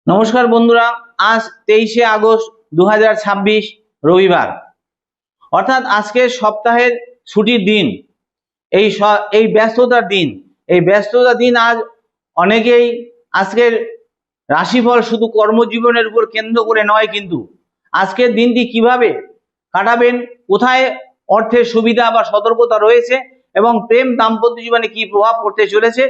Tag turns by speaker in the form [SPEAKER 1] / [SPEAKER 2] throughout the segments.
[SPEAKER 1] নমস্কার বন্ধুরা, আজ 23শে আগস্ট 2026 রবিবার, অর্থাৎ আজকের সপ্তাহের ছুটির দিন। এই ব্যস্ততার দিন, আজ অনেকেই আজকের রাশিফল শুধু কর্মজীবনের উপর কেন্দ্র করে নয়, কিন্তু আজকের দিনটি কিভাবে কাটাবেন, কোথায় অর্থের সুবিধা বা সতর্কতা রয়েছে এবং প্রেম দাম্পত্য জীবনে কি প্রভাব পড়তে চলেছে,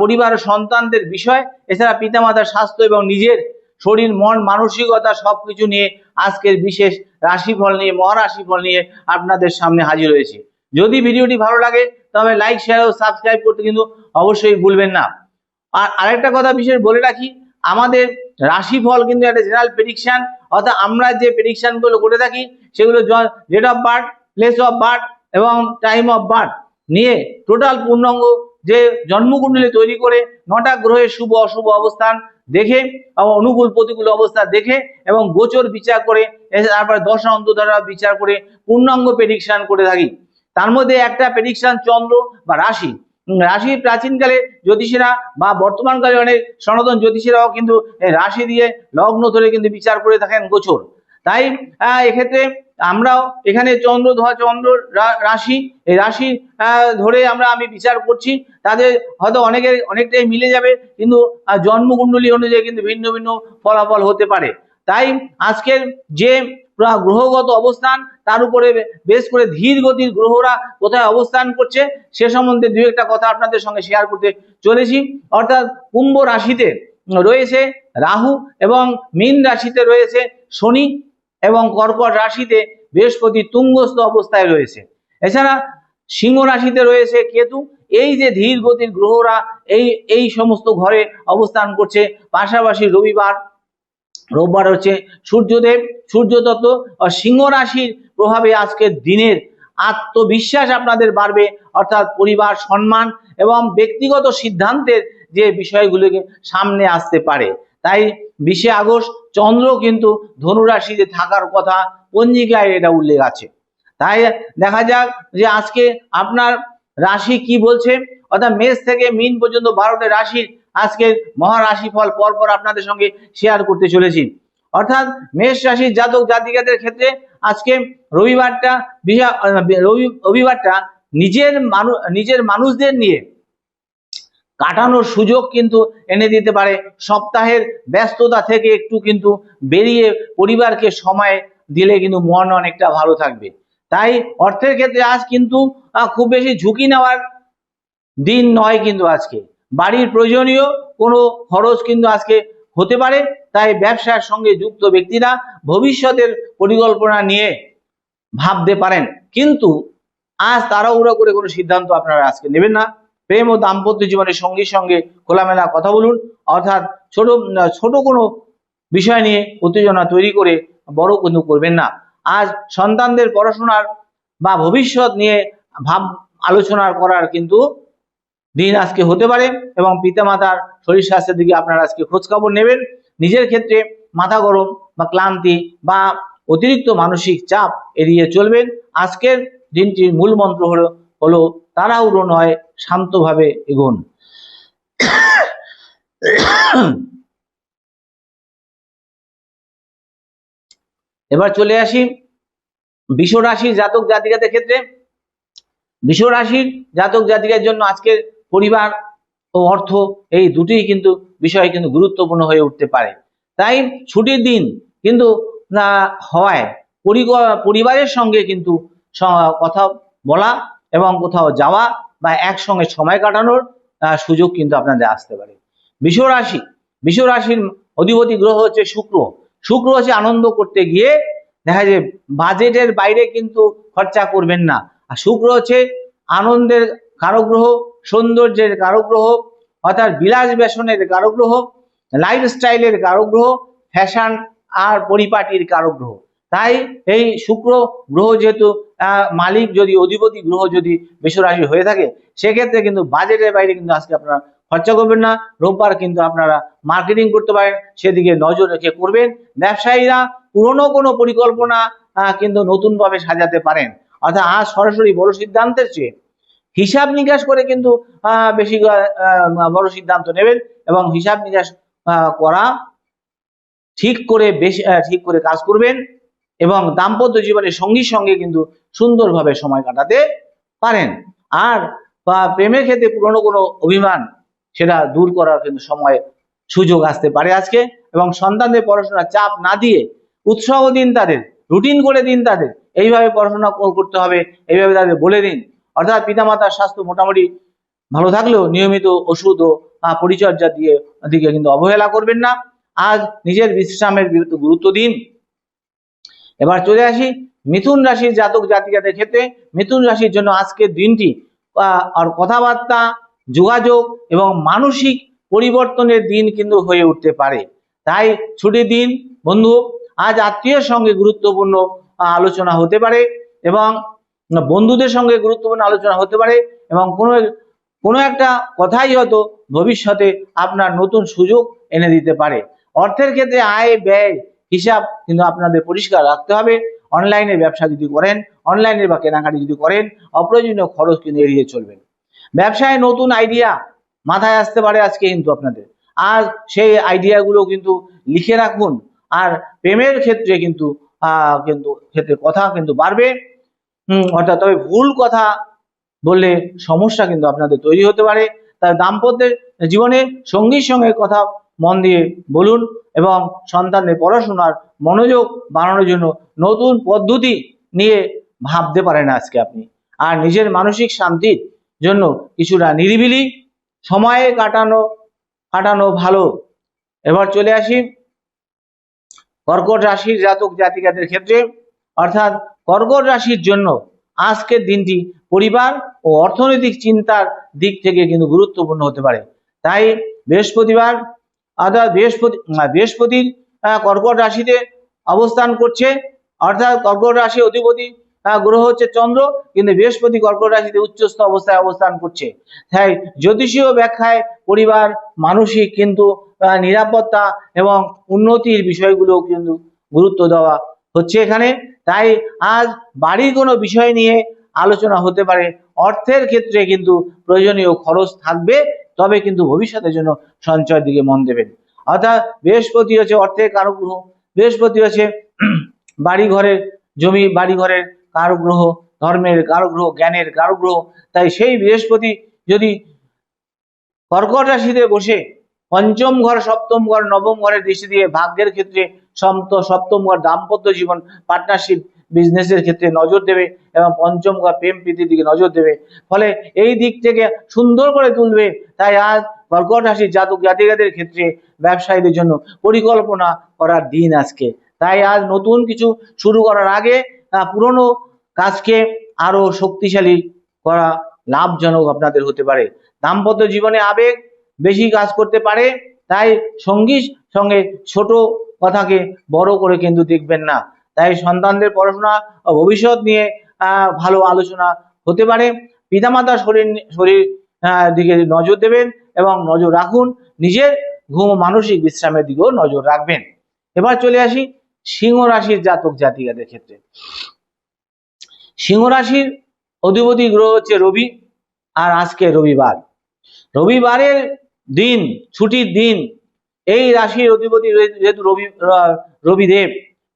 [SPEAKER 1] পরিবার ও সন্তানদের বিষয়, এছাড়া পিতামাতার স্বাস্থ্য এবং নিজের শরীর মন মানসিকতা সবকিছু নিয়ে আজকের বিশেষ রাশিফল নিয়ে, মহারাশিফল নিয়ে আপনাদের সামনে হাজির হয়েছে। যদি ভিডিওটি ভালো লাগে তবে লাইক, শেয়ার ও সাবস্ক্রাইব করতে কিন্তু অবশ্যই ভুলবেন না। আর আরেকটা কথা বিশেষ বলে রাখি, আমাদের রাশিফল কিন্তু একটা জেনারেল প্রেডিকশন, অর্থাৎ আমরা যে প্রেডিকশন গুলো করে থাকি সেগুলো date of birth, place of birth এবং টাইম অফ বার্থ নিয়ে টোটাল পূর্ণাঙ্গ যে জন্মকুণ্ডলী তৈরি করে 9টা গ্রহের শুভ অশুভ অবস্থান দেখে এবং অনুকূল প্রতিকূল অবস্থা দেখে এবং গোচর বিচার করে, তারপরে দশা অন্তর্দশা বিচার করে পূর্ণাঙ্গ প্রেডিকশন করে থাকি। তার মধ্যে একটা প্রেডিকশন চন্দ্র বা রাশি। রাশি প্রাচীনকালে জ্যোতিষীরা বা বর্তমানকালে অনেক সনাতন জ্যোতিষীরাও কিন্তু রাশি দিয়ে লগ্ন ধরে কিন্তু বিচার করে থাকেন গোচর। তাই এক্ষেত্রে আমরাও এখানে চন্দ্র রাশি, এই রাশি ধরে আমি বিচার করছি। তাদের হয়তো অনেকটাই মিলে যাবে, কিন্তু জন্মকুণ্ডলী অনুযায়ী কিন্তু ভিন্ন ভিন্ন ফলাফল হতে পারে। তাই আজকের যে গ্রহগত অবস্থান, তার উপরে বেশ করে ধীর গতির গ্রহরা কোথায় অবস্থান করছে সে সম্বন্ধে দু একটা কথা আপনাদের সঙ্গে শেয়ার করতে চলেছি। অর্থাৎ কুম্ভ রাশিতে রয়েছে রাহু এবং মীন রাশিতে রয়েছে শনি এবং কর্কট রাশিতে বৃহস্পতি তুঙ্গস্থ অবস্থায় রয়েছে। এছাড়া সিংহ রাশিতে রয়েছে কেতু। এই যে ধীর গতির গ্রহরা এই সমস্ত ঘরে অবস্থান করছে। পাশাপাশি রোববার হচ্ছে সূর্যতত্ত্ব সিংহ রাশির প্রভাবে আজকের দিনের আত্মবিশ্বাস আপনাদের বাড়বে, অর্থাৎ পরিবার, সম্মান এবং ব্যক্তিগত সিদ্ধান্তের যে বিষয়গুলোকে সামনে আসতে পারে। তাই 20শে আগস্ট চন্দ্র কিন্তু ধনুরাশিতে থাকার কথা পঞ্জিকায় এটা উল্লেখ আছে। তাই দেখা যাক যে আজকে আপনার রাশি কি বলছে, অর্থাৎ মেষ থেকে মীন পর্যন্ত 12টা রাশির আজকে মহারাশিফল পরপর আপনাদের সঙ্গে শেয়ার করতে চলেছি। অর্থাৎ মেষ রাশির জাতক জাতিকাদের ক্ষেত্রে আজকে রবিবারটা নিজের মানুষদের নিয়ে কাটানোর সুযোগ কিন্তু এনে দিতে পারে। সপ্তাহের ব্যস্ততা থেকে একটু কিন্তু বেরিয়ে পরিবারকে সময় দিলে কিন্তু মন অনেকটা ভালো থাকবে। তাই অর্থের ক্ষেত্রে আজ কিন্তু খুব বেশি ঝুঁকি নেওয়ার দিন নয়, কিন্তু আজকে বাড়ির প্রয়োজনীয় কোনো খরচ কিন্তু আজকে হতে পারে। তাই ব্যবসার সঙ্গে যুক্ত ব্যক্তিরা ভবিষ্যতের পরিকল্পনা নিয়ে ভাবতে পারেন, কিন্তু আজ তাড়াহুড়ো করে কোনো সিদ্ধান্ত আপনারা আজকে নেবেন না। প্রেম ও দাম্পত্য জীবনের সঙ্গীর সঙ্গে খোলামেলা কথা বলুন, অর্থাৎ ছোট কোনো বিষয় নিয়ে উত্তেজনা তৈরি করে বড় কিন্তু করবেন না। আজ সন্তানদের পড়াশোনার বা ভবিষ্যৎ নিয়ে আলোচনা করার কিন্তু দিন আজকে হতে পারে এবং পিতামাতার শরীর স্বাস্থ্যের দিকে আপনারা আজকে খোঁজ খবর নেবেন। নিজের ক্ষেত্রে মাথা গরম বা ক্লান্তি বা অতিরিক্ত মানসিক চাপ এড়িয়ে চলবেন। আজকের দিনটির মূল মন্ত্র হলো তাড়াহুড়ো নয়, শান্তভাবে এগোন। এবার চলে আসি বৃষ রাশির জাতক জাতিকাদের ক্ষেত্রে। বৃষ রাশির জাতক জাতিকার জন্য আজকের পরিবার ও অর্থ এই দুটোই কিন্তু বিষয় কিন্তু গুরুত্বপূর্ণ হয়ে উঠতে পারে। তাই ছুটির দিন কিন্তু হওয়ায় পরিবারের সঙ্গে কিন্তু কথা বলা এবং কোথাও যাওয়া বা একসঙ্গে সময় কাটানোর সুযোগ কিন্তু আপনাদের আসতে পারে। বৃষ রাশির অধিপতি গ্রহ হচ্ছে শুক্র হচ্ছে আনন্দ করতে গিয়ে দেখা যায় বাজেটের বাইরে কিন্তু খরচা করবেন না। আর শুক্র হচ্ছে আনন্দের কারক গ্রহ, সৌন্দর্যের কারক গ্রহ, অর্থাৎ বিলাস ব্যসনের কারক গ্রহ, লাইফস্টাইলের কারক গ্রহ, ফ্যাশন আর পরিপাটির কারক গ্রহ। তাই এই শুক্র গ্রহ যেহেতু মালিক যদি অধিপতি গ্রহ যদি বৃষ রাশি হয়ে থাকে, সেক্ষেত্রে কিন্তু বাজেটের বাইরে কিন্তু আজকে আপনারা খরচা করবেন না। রোববার কিন্তু আপনারা মার্কেটিং করতে পারেন, সেদিকে নজর রেখে করবেন। ব্যবসায়ীরা পুরনো কোনো পরিকল্পনা কিন্তু নতুন ভাবে সাজাতে পারেন, অর্থাৎ আজ সরাসরি বড় সিদ্ধান্তের চেয়ে হিসাব নিকাশ করে কিন্তু বেশি বড় সিদ্ধান্ত নেবেন এবং হিসাব নিকাশ করা ঠিক করে কাজ করবেন এবং দাম্পত্য জীবনের সঙ্গীর সঙ্গে কিন্তু সুন্দরভাবে সময় কাটাতে পারেন। আর প্রেমের ক্ষেত্রে পুরনো কোনো অভিমান সেটা দূর করার কিন্তু সময় সুযোগ আসতে পারে আজকে। এবং সন্তানদের পড়াশোনার চাপ না দিয়ে উৎসাহ দিন, তাদের রুটিন করে দিন, তাদের এইভাবে পড়াশোনা করতে হবে, এইভাবে তাদের বলে দিন। অর্থাৎ পিতামাতার স্বাস্থ্য মোটামুটি ভালো থাকলেও নিয়মিত ওষুধ ও পরিচর্যা দিকে কিন্তু অবহেলা করবেন না। আজ নিজের বিশ্রামের গুরুত্ব দিন। এবার চলে আসি মিথুন রাশির জাতক জাতিকাদের ক্ষেত্রে। মিথুন রাশির জন্য আজকের দিনটি আর কথাবার্তা, যোগাযোগ এবং মানসিক পরিবর্তনের দিন কিন্তু হয়ে উঠতে পারে। তাই ছুটির দিন বন্ধু, আজ আত্মীয়ের সঙ্গে গুরুত্বপূর্ণ আলোচনা হতে পারে এবং বন্ধুদের সঙ্গে গুরুত্বপূর্ণ আলোচনা হতে পারে এবং কোনো একটা কথাই হয়তো ভবিষ্যতে আপনার নতুন সুযোগ এনে দিতে পারে। অর্থের ক্ষেত্রে আয় ব্যয় হিসাব কিন্তু আপনাদের পরিষ্কার রাখতে হবে। অনলাইনে ব্যবসা যদি করেন, অনলাইনে বা কেনাকাটি যদি করেন, অপ্রয়োজনীয় খরচ কিন্তু এড়িয়ে চলবেন। ব্যবসায় নতুন আইডিয়া মাথায় আসতে পারে আজকে কিন্তু আপনাদের, আর সেই আইডিয়াগুলো কিন্তু লিখে রাখুন। আর প্রেমের ক্ষেত্রে কিন্তু কথা কিন্তু বাড়বে, অর্থাৎ তবে ভুল কথা বললে সমস্যা কিন্তু আপনাদের তৈরি হতে পারে। তাই দাম্পত্যের জীবনে সঙ্গীর সঙ্গে কথা মন দিয়ে বলুন এবং সন্তানদের পড়াশোনার মনোযোগ বাড়ানোর জন্য নতুন পদ্ধতি নিয়ে ভাবতে পারেন আজকে আপনি। আর নিজের মানসিক শান্তির জন্য কিছুটা নিরিবিলি সময়ে কাটানো ভালো। এবার চলে আসি কর্কট রাশির জাতক জাতিকাদের ক্ষেত্রে। অর্থাৎ কর্কট রাশির জন্য আজকের দিনটি পরিবার ও অর্থনৈতিক চিন্তার দিক থেকে কিন্তু গুরুত্বপূর্ণ হতে পারে। তাই বৃহস্পতির কর্কট রাশিতে অবস্থান করছে, অর্থাৎ কর্কট রাশি অধিপতি গ্রহ হচ্ছে চন্দ্র, কিন্তু বৃহস্পতি কর্কট রাশিতে উচ্চস্থ অবস্থায় অবস্থান করছে। তাই জ্যোতিষীয় ব্যাখ্যায় পরিবার, মানসিক কিন্তু নিরাপত্তা এবং উন্নতির বিষয়গুলো কিন্তু গুরুত্ব দেওয়া হচ্ছে এখানে। তাই আজ বাড়ির কোনো বিষয় নিয়ে আলোচনা হতে পারে। অর্থের ক্ষেত্রে কিন্তু প্রয়োজনীয় খরচ থাকবে, তবে কিন্তু ভবিষ্যতের জন্য সঞ্চয়ের দিকে মন দেবেন। অর্থাৎ বৃহস্পতি হচ্ছে অর্থের কারক গ্রহ, বৃহস্পতি হচ্ছে বাড়িঘরের বাড়িঘরের কারক গ্রহ, ধর্মের কারক গ্রহ, জ্ঞানের কারক গ্রহ। তাই সেই বৃহস্পতি যদি কর্কট রাশিতে বসে পঞ্চম ঘর, সপ্তম ঘর, নবম ঘরের দৃষ্টি দিয়ে ভাগ্যের ক্ষেত্রে সপ্তম ঘর দাম্পত্য জীবন, পার্টনারশিপ, বিজনেসের ক্ষেত্রে নজর দেবে এবং পঞ্চম ঘর প্রেম প্রীতির দিকে নজর দেবে, ফলে এই দিক থেকে সুন্দর করে তুলবে। তাই আজ কর্কট রাশির জাতক জাতিকাদের ক্ষেত্রে ব্যবসায়ীদের জন্য পরিকল্পনা করার দিন আজকে। তাই আজ নতুন কিছু শুরু করার আগে পুরনো কাজকে আরো শক্তিশালী করা লাভজনক আপনাদের হতে পারে। দাম্পত্য জীবনে আবেগ বেশি কাজ করতে পারে, তাই সঙ্গীর সঙ্গে ছোট কথাকে বড় করে কিন্তু দেখবেন না। তাই সন্তানদের পড়াশোনা ও ভবিষ্যৎ নিয়ে ভালো আলোচনা হতে পারে। পিতামাতার শরীর দিকে নজর দেবেন এবং নজর রাখুন, নিজের ঘুম ও মানসিক বিশ্রামের দিকেও নজর রাখবেন। এবার চলে আসি সিংহ রাশির জাতক জাতিকাদের ক্ষেত্রে। সিংহ রাশির অধিপতি গ্রহ হচ্ছে রবি, আর আজকে রবিবারের দিন, ছুটির দিন। এই রাশির অধিপতি যেহেতু রবিদেব,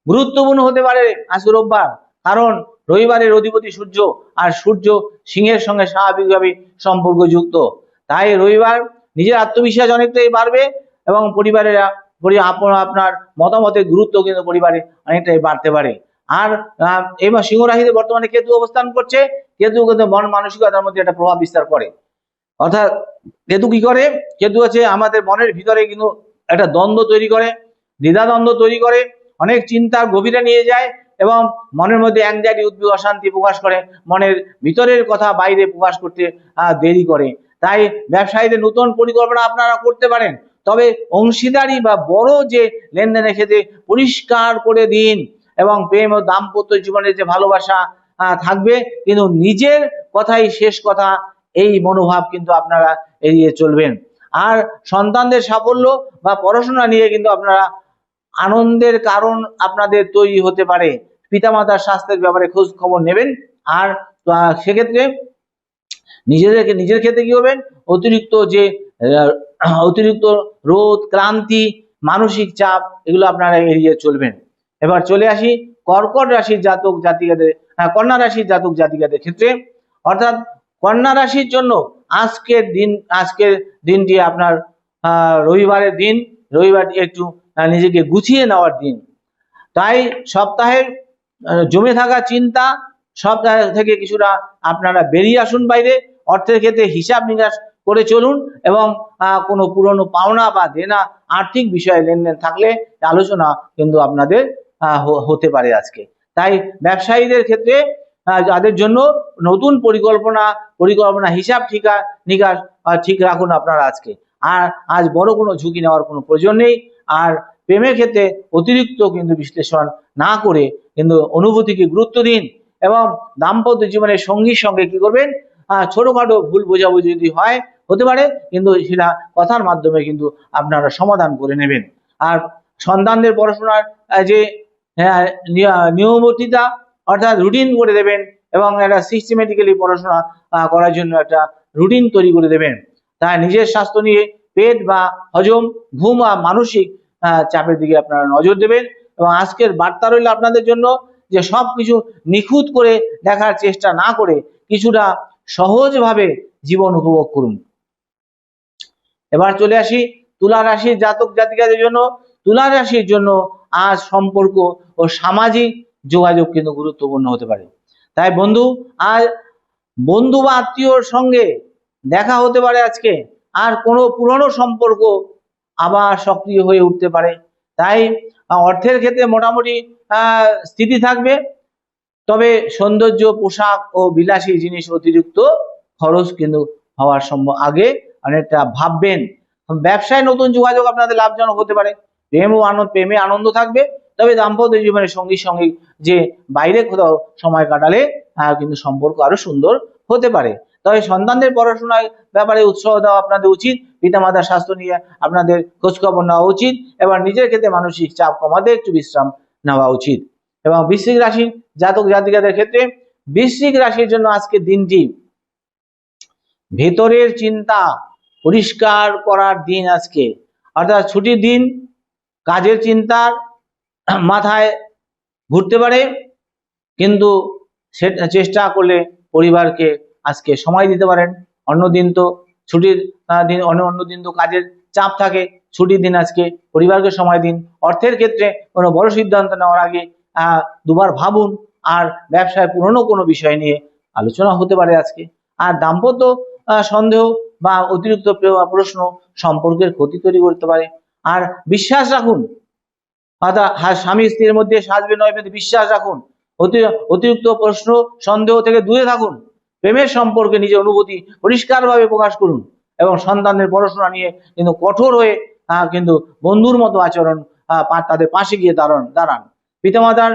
[SPEAKER 1] গুরুত্বপূর্ণ হতে পারে আজকে রোববার, কারণ রবিবারের অধিপতি সূর্য, আর সূর্য সিংহের সঙ্গে স্বাভাবিকভাবে সম্পর্কযুক্ত। তাই রবিবার নিজের আত্মবিশ্বাস অনেকটাই বাড়বে এবং আপনার মতামতের গুরুত্ব কিন্তু পরিবারে অনেকটাই বাড়তে পারে। আর এবার সিংহ রাশিতে বর্তমানে কেতু অবস্থান করছে। কেতু কিন্তু মন মানসিকতার মধ্যে একটা প্রভাব বিস্তার করে। অর্থাৎ কেতু কি করে? কেতু হচ্ছে আমাদের মনের ভিতরে কিন্তু একটা দ্বন্দ্ব তৈরি করে, দ্বিধাদ্বন্দ্ব তৈরি করে, অনেক চিন্তার গভীরে নিয়ে যায় এবং মনের মধ্যে অ্যাংজাইটি, উদ্বেগ, অশান্তি প্রকাশ করে, মনের ভিতরের কথা বাইরে প্রকাশ করতে দেরি করে। তাই ব্যবসায়ীদের নতুন পরিকল্পনা আপনারা করতে পারেন, তবে অংশীদারি বা বড় যে লেনদেনের ক্ষেত্রে পরিষ্কার করে দিন এবং প্রেম ও দাম্পত্য জীবনের যে ভালোবাসা থাকবে, কিন্তু নিজের কথাই শেষ কথা, এই মনোভাব কিন্তু আপনারা এড়িয়ে চলবেন। আর সন্তানদের সাফল্য বা পড়াশোনা নিয়ে কিন্তু আপনারা আনন্দের কারণ আপনাদের তৈরি হতে পারে। পিতামাতার স্বাস্থ্যের ব্যাপারে খোঁজ খবর নেবেন। আর সেক্ষেত্রে নিজের ক্ষেত্রে কি করবেন? অতিরিক্ত রোদ, ক্লান্তি মানসিক চাপ এগুলো আপনারা এড়িয়ে চলবেন। এবার চলে আসি কর্কট রাশির জাতক জাতিকাদের, কন্যা রাশির জাতক জাতিকাদের ক্ষেত্রে। অর্থাৎ কন্যা রাশির জন্য আজকের দিনটি আপনার রবিবারের দিন। রবিবারটি একটু নিজেকে গুছিয়ে নেওয়ার দিন। তাই সপ্তাহের জমে থাকা চিন্তা সপ্তাহ থেকে কিছুটা আপনারা বেরিয়ে আসুন বাইরে। অর্থের ক্ষেত্রে হিসাব নিকাশ করে চলুন এবং কোনো পুরনো পাওনা বা দেনা আর্থিক বিষয়ে লেনদেন থাকলে আলোচনা কিন্তু আপনাদের হতে পারে আজকে। তাই ব্যবসায়ীদের ক্ষেত্রে যাদের জন্য নতুন পরিকল্পনা হিসাব নিকাশ ঠিক রাখুন আপনারা আজকে। আর আজ বড় কোনো ঝুঁকি নেওয়ার কোনো প্রয়োজন নেই। আর প্রেমের ক্ষেত্রে অতিরিক্ত কিন্তু বিশ্লেষণ না করে কিন্তু অনুভূতিকে গুরুত্ব দিন এবং দাম্পত্য জীবনের সঙ্গীর সঙ্গে কি করবেন, ছোটখাটো ভুল বোঝাবুঝি যদি হতে পারে কিন্তু সেটা কথার মাধ্যমে কিন্তু আপনারা সমাধান করে নেবেন। আর সন্তানদের পড়াশোনার যে নিয়মবর্তিতা অর্থাৎ রুটিন করে দেবেন এবং একটা সিস্টেমেটিক্যালি পড়াশোনা করার জন্য একটা রুটিন তৈরি করে দেবেন। তাই নিজের স্বাস্থ্য নিয়ে পেট বা হজম, ঘুম আর মানসিক চাপের দিকে আপনারা নজর দেবেন। এবং আজকের বার্তা রইল আপনাদের জন্য যে সবকিছু নিখুঁত করে দেখার চেষ্টা না করে কিছুটা সহজভাবে জীবন উপভোগ করুন। এবার চলে আসি তুলা রাশির জাতক জাতিকাদের জন্য। তুলা রাশির জন্য আজ সম্পর্ক ও সামাজিক যোগাযোগ কিন্তু গুরুত্বপূর্ণ হতে পারে। তাই বন্ধু বা আত্মীয়র সঙ্গে দেখা হতে পারে আজকে। আর কোনো পুরনো সম্পর্ক আবার সক্রিয় হয়ে উঠতে পারে। তাই অর্থের ক্ষেত্রে মোটামুটি স্থিতি থাকবে। তবে সৌন্দর্য, পোশাক ও বিলাসী জিনিস অতিরিক্ত খরচ কিন্তু হওয়ার আগে অনেকটা ভাববেন। ব্যবসায় নতুন যোগাযোগ আপনাদের লাভজনক হতে পারে। প্রেমে আনন্দ থাকবে। তবে দাম্পত্য জীবনের সঙ্গীর সঙ্গে যে বাইরে কোথাও সময় কাটালে কিন্তু সম্পর্ক আরো সুন্দর হতে পারে। তবে সন্তানদের পড়াশোনার ব্যাপারে উৎসাহ দেওয়া আপনাদের উচিত। পিতামাতার স্বাস্থ্য নিয়ে আপনাদের খোঁজখবর নেওয়া উচিত এবং নিজের ক্ষেত্রে মানসিক চাপ কমাতে একটু বিশ্রাম নেওয়া উচিত। এবং বৃশ্চিক রাশির জাতক জাতিকাদের ক্ষেত্রে বৃশ্চিক রাশির জন্য আজকের দিনটি ভেতরের চিন্তা পরিষ্কার করার দিন আজকে। অর্থাৎ ছুটির দিন, কাজের চিন্তা মাথায় ঘুরতে পারে কিন্তু চেষ্টা করলে পরিবারকে আজকে সময় দিতে পারেন। অন্যদিন তো ছুটির দিন, অন্য দিন তো কাজের চাপ থাকে। ছুটির দিন আজকে পরিবারকে সময় দিন। অর্থের ক্ষেত্রে কোনো বড় সিদ্ধান্ত নেওয়ার আগে দুবার ভাবুন। আর ব্যবসায় পুরনো কোনো বিষয় নিয়ে আলোচনা হতে পারে আজকে। আর দাম্পত্য সন্দেহ বা অতিরিক্ত প্রশ্ন সম্পর্কের ক্ষতি তৈরি করতে পারে। আর বিশ্বাস রাখুন, অর্থাৎ স্বামী স্ত্রীর মধ্যে সাজবে নয় বিশ্বাস রাখুন। অতিরিক্ত প্রশ্ন সন্দেহ থেকে দূরে থাকুন। প্রেমের সম্পর্কে নিজের অনুভূতি পরিষ্কারভাবে প্রকাশ করুন এবং সন্তানদের পড়াশোনা নিয়ে কিন্তু কঠোর হয়ে কিন্তু বন্ধুর মতো আচরণ তাদের পাশে গিয়ে দাঁড়ান। পিতামাতার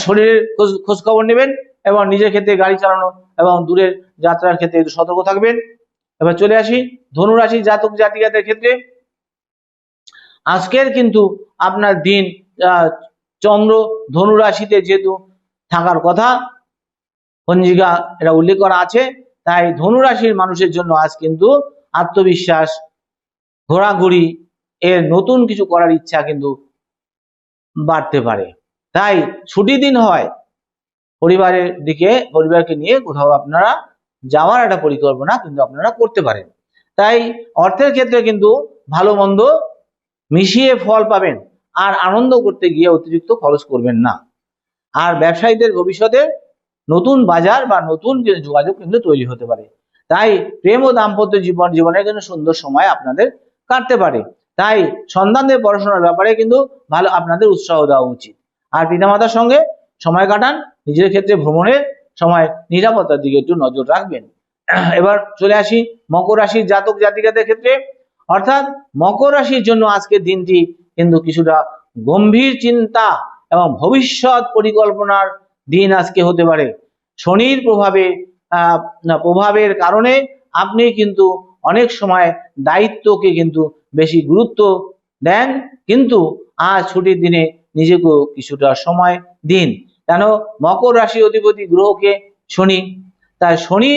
[SPEAKER 1] শরীরের খোঁজ খবর নেবেন এবং নিজের ক্ষেত্রে গাড়ি চালানো এবং দূরের যাত্রার ক্ষেত্রে একটু সতর্ক থাকবেন। এবার চলে আসি ধনুরাশি জাতক জাতিকাদের ক্ষেত্রে। আজকের কিন্তু আপনার দিন চন্দ্র ধনুরাশিতে যেহেতু থাকার কথা পঞ্জিকা এটা উল্লেখ করা আছে, তাই ধনুরাশির মানুষের জন্য আজ কিন্তু আত্মবিশ্বাস, ঘোরাঘুরি এর নতুন কিছু করার ইচ্ছা কিন্তু বাড়তে পারে। তাই ছুটি দিন হয়, পরিবারকে নিয়ে কোথাও আপনারা যাওয়ার একটা পরিকল্পনা কিন্তু আপনারা করতে পারেন। তাই অর্থের ক্ষেত্রে কিন্তু ভালো মন্দ মিশিয়ে ফল পাবেন। আর আনন্দ করতে গিয়ে অতিরিক্ত খরচ করবেন না। আর ব্যবসায়ীদের ভবিষ্যতে নতুন বাজার বা নতুন যোগাযোগ কিন্তু তৈরি হতে পারে। তাই প্রেম ও দাম্পত্য জীবনের কিন্তু সুন্দর সময় আপনাদের কাটতে পারে। তাই সন্তানদের পড়াশোনার ব্যাপারে কিন্তু ভালো আপনাদের উৎসাহ দেওয়া উচিত। আর পিতামাতার সঙ্গে সময় কাটান। নিজের ক্ষেত্রে ভ্রমণের সময় নিরাপত্তার দিকে একটু নজর রাখবেন। এবার চলে আসি মকর রাশির জাতক জাতিকাদের ক্ষেত্রে। অর্থাৎ মকর রাশির জন্য আজকের দিনটি কিন্তু কিছুটা গম্ভীর চিন্তা এবং ভবিষ্যৎ পরিকল্পনার দিন আজকে হতে পারে। শনির প্রভাবের কারণে আপনি কিন্তু অনেক সময় দায়িত্বকে কিন্তু বেশি গুরুত্ব দেন, কিন্তু আজ ছুটির দিনে নিজেকেও কিছুটা সময় দিন। কেন, মকর রাশি অধিপতি গ্রহকে শনি। তাই শনি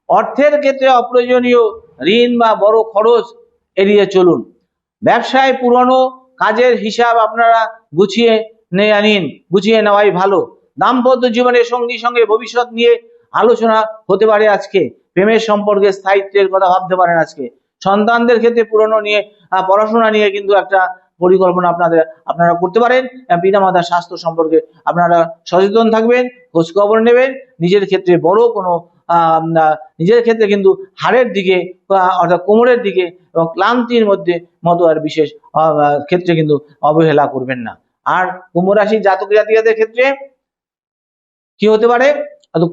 [SPEAKER 1] অর্থের ক্ষেত্রে অপ্রয়োজনীয় ঋণ বা বড় খরচ এড়িয়ে চলুন। ব্যবসায় পুরনো কাজের হিসাব আপনারা গুছিয়ে গুছিয়ে নেওয়াই ভালো। দাম্পত্য জীবনের সঙ্গী সঙ্গে ভবিষ্যৎ নিয়ে আলোচনা হতে পারে আজকে। প্রেমের সম্পর্কে স্থায়িত্বের কথা ভাবতে পারেন আজকে। সন্তানদের ক্ষেত্রে পুরনো নিয়ে পড়াশোনা নিয়ে কিন্তু একটা পরিকল্পনা আপনারা করতে পারেন। পিতামাতার স্বাস্থ্য সম্পর্কে আপনারা সচেতন থাকবেন, খোঁজ খবর নেবেন। নিজের ক্ষেত্রে বড় কোনো নিজের ক্ষেত্রে কিন্তু হাড়ের দিকে অর্থাৎ কোমরের দিকে এবং ক্লান্তির মতো আর বিশেষ ক্ষেত্রে কিন্তু অবহেলা করবেন না। আর কুম্ভ রাশির জাতক জাতিকাদের ক্ষেত্রে কি হতে পারে?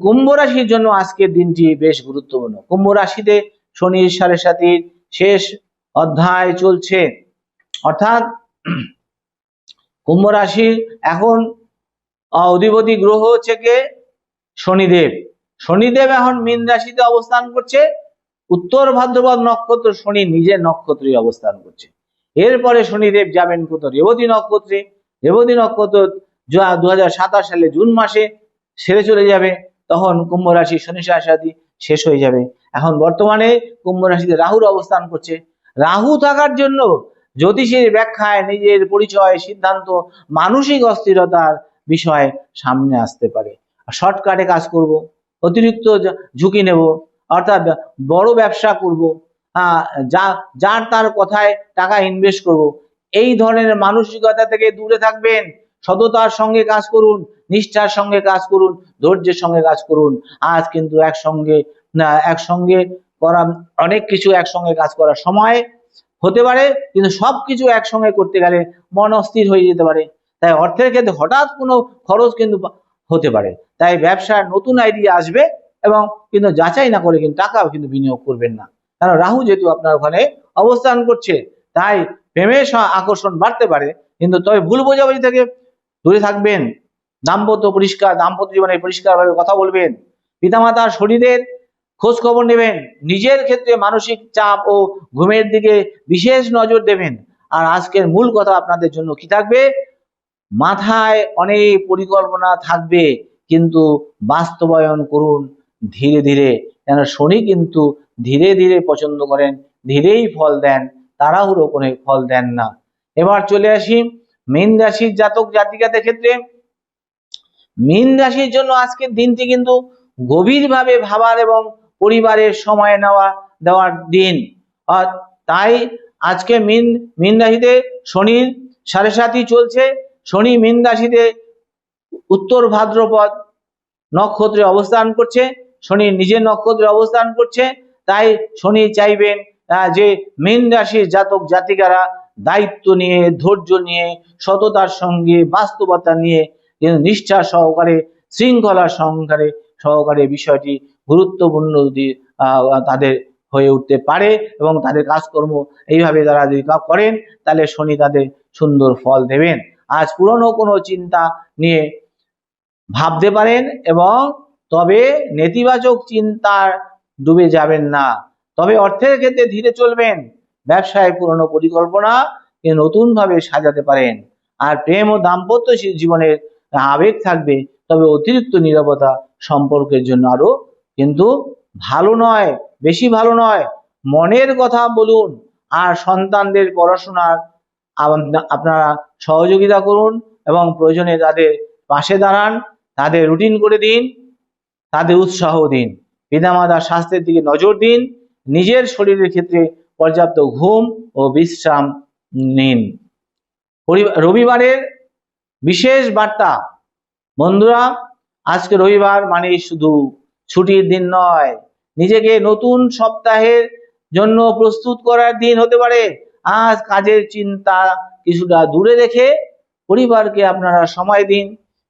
[SPEAKER 1] কুম্ভ রাশির জন্য আজকের দিনটি বেশ গুরুত্বপূর্ণ। কুম্ভ রাশিতে শনির সাড়ে সাতির শেষ অধ্যায় চলছে, অর্থাৎ কুম্ভ রাশির এখন অধিপতি গ্রহ হচ্ছে কে? শনিদেব। শনিদেব এখন মীন রাশিতে অবস্থান করছে। উত্তর ভাদ্রপদ নক্ষত্র শনি নিজের নক্ষত্রে অবস্থান করছে। এরপরে শনিদেব যাবেন কত? রেবতী নক্ষত্রে। রেবতী নক্ষত্র 2027 সালে জুন মাসে ছেড়ে চলে যাবে। তখন কুম্ভ রাশি শনি সাড়ে শেষ হয়ে যাবে। এখন বর্তমানে কুম্ভ রাশিতে রাহুর অবস্থান করছে। রাহু থাকার জন্য জ্যোতিষের ব্যাখ্যায় নিজের পরিচয়, সিদ্ধান্ত, মানসিক অস্থিরতার বিষয় সামনে আসতে পারে। শর্টকাটে কাজ করব, অতিরিক্ত ঝুঁকি নেব, অর্থাৎ বড় ব্যবসা করব, যার তার কথায় টাকা ইনভেস্ট করব, এই ধরনের মানসিকতা থেকে দূরে থাকবেন। সততার সঙ্গে কাজ করুন, নিষ্ঠার সঙ্গে কাজ করুন, ধৈর্যের সঙ্গে কাজ করুন। আজ কিন্তু একসঙ্গে করা অনেক কিছু একসঙ্গে কাজ করার সময় হতে পারে, কিন্তু সবকিছু একসঙ্গে করতে গেলে মন অস্থির হয়ে যেতে পারে। তাই অর্থের ক্ষেত্রে হঠাৎ কোনো খরচ কিন্তু হতে পারে। তাই ব্যবসার নতুন আইডিয়া আসবে, এবং কিন্তু যাচাই না করে কিন্তু টাকাও কিন্তু বিনিয়োগ করবেন না, কারণ রাহু যেহেতু আপনার ওখানে অবস্থান করছে। তাই প্রেমের আকর্ষণ বাড়তে পারে, কিন্তু তবে ভুল বোঝাবুঝি থেকে দূরে থাকবেন। দাম্পত্য জীবনে পরিষ্কারভাবে কথা বলবেন। পিতামাতার শরীরের খোঁজ খবর নেবেন। নিজের ক্ষেত্রে মানসিক চাপ ও ঘুমের দিকে বিশেষ নজর দেবেন। আর আজকের মূল কথা আপনাদের জন্য কি থাকবে? মাথায় অনেক পরিকল্পনা থাকবে, কিন্তু বাস্তবায়ন করুন ধীরে ধীরে, কেন শনি কিন্তু ধীরে ধীরে পছন্দ করেন, ধীরেই ফল দেন, তাড়াহুড়ো করে ফল দেন না। এবার চলে আসি মীন রাশির জাতক জাতিকাদের ক্ষেত্রে। মীন রাশির জন্য আজকের দিনটি কিন্তু গভীরভাবে ভাবার এবং পরিবারের সময় দেওয়ার দিন। তাই আজকে মীন রাশিতে শনির সাড়ে সাতি চলছে। শনি মীন রাশিতে উত্তর ভাদ্রপদ নক্ষত্রে অবস্থান করছে। শনি নিজের নক্ষত্রে অবস্থান করছে। তাই শনি চাইবেন যে মীন রাশির জাতক জাতিকারা দায়িত্ব নিয়ে, ধৈর্য নিয়ে, সততার সঙ্গে, বাস্তবতা নিয়ে, নিষ্ঠা সহকারে, শৃঙ্খলা সহকারে বিষয়টি গুরুত্বপূর্ণ তাদের হয়ে উঠতে পারে, এবং তাদের কাজকর্ম এইভাবে তারা যদি করেন, তাহলে শনি তাদের সুন্দর ফল দেবেন। আজ পুরনো কোনো চিন্তা নিয়ে ভাবতে পারেন, এবং তবে নেতিবাচক চিন্তার ডুবে যাবেন না। তবে অর্থের ক্ষেত্রে ধীরে চলবেন। ব্যবসায় পুরনো পরিকল্পনা নতুন ভাবে সাজাতে পারেন। আর প্রেম ও দাম্পত্য জীবনের আবেগ থাকবে, তবে অতিরিক্ত নীরবতা সম্পর্কের জন্য আরো কিন্তু ভালো নয়, বেশি ভালো নয়। মনের কথা বলুন, আর সন্তানদের পড়াশোনার আপনারা সহযোগিতা করুন, এবং প্রয়োজনে তাদের পাশে দাঁড়ান, তাদের রুটিন করে দিন, তাদের উৎসাহ দিন। পিতামাতার স্বাস্থ্যের দিকে নজর দিন। নিজের শরীরের ক্ষেত্রে পর্যাপ্ত ঘুম ও বিশ্রাম নিন। রবিবারের বিশেষ বার্তা। বন্ধুরা, আজকে রবিবার মানে শুধু ছুটির দিন নয়, নিজেকে নতুন সপ্তাহের জন্য প্রস্তুত করার দিন হতে পারে। আজ কাজের চিন্তা কিছুটা দূরে রেখে পরিবারকে আপনারা সময় দিন।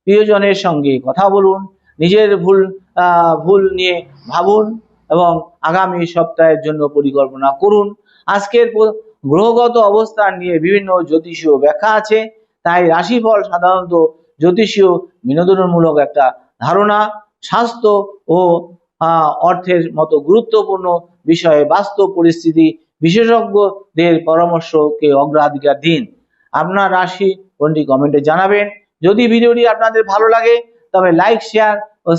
[SPEAKER 1] প্রিয়জনের সঙ্গে কথা বলুন, নিজের ভুল নিয়ে ভাবুন, এবং আগামী সপ্তাহের জন্য পরিকল্পনা করুন। আজকের গ্রহগত অবস্থান নিয়ে বিভিন্ন জ্যোতিষীয় ব্যাখ্যা আছে, তাই রাশিফল সাধারণত জ্যোতিষীয় বিনোদনমূলক একটা ধারণা। স্বাস্থ্য ও অর্থের মতো গুরুত্বপূর্ণ বিষয়ে বাস্তব পরিস্থিতি বিশেষজ্ঞদের পরামর্শকে অগ্রাধিকার দিন। আপনার রাশি কোনটি কমেন্টে জানাবেন। যদি ভিডিওটি আপনাদের ভালো লাগে, তবে লাইক, শেয়ার ও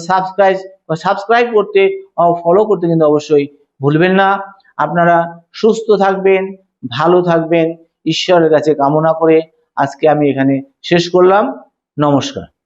[SPEAKER 1] সাবস্ক্রাইব করতে ও ফলো করতে কিন্তু অবশ্যই ভুলবেন না। আপনারা সুস্থ থাকবেন, ভালো থাকবেন, ঈশ্বরের কাছে কামনা করে আজকে আমি এখানে শেষ করলাম। নমস্কার।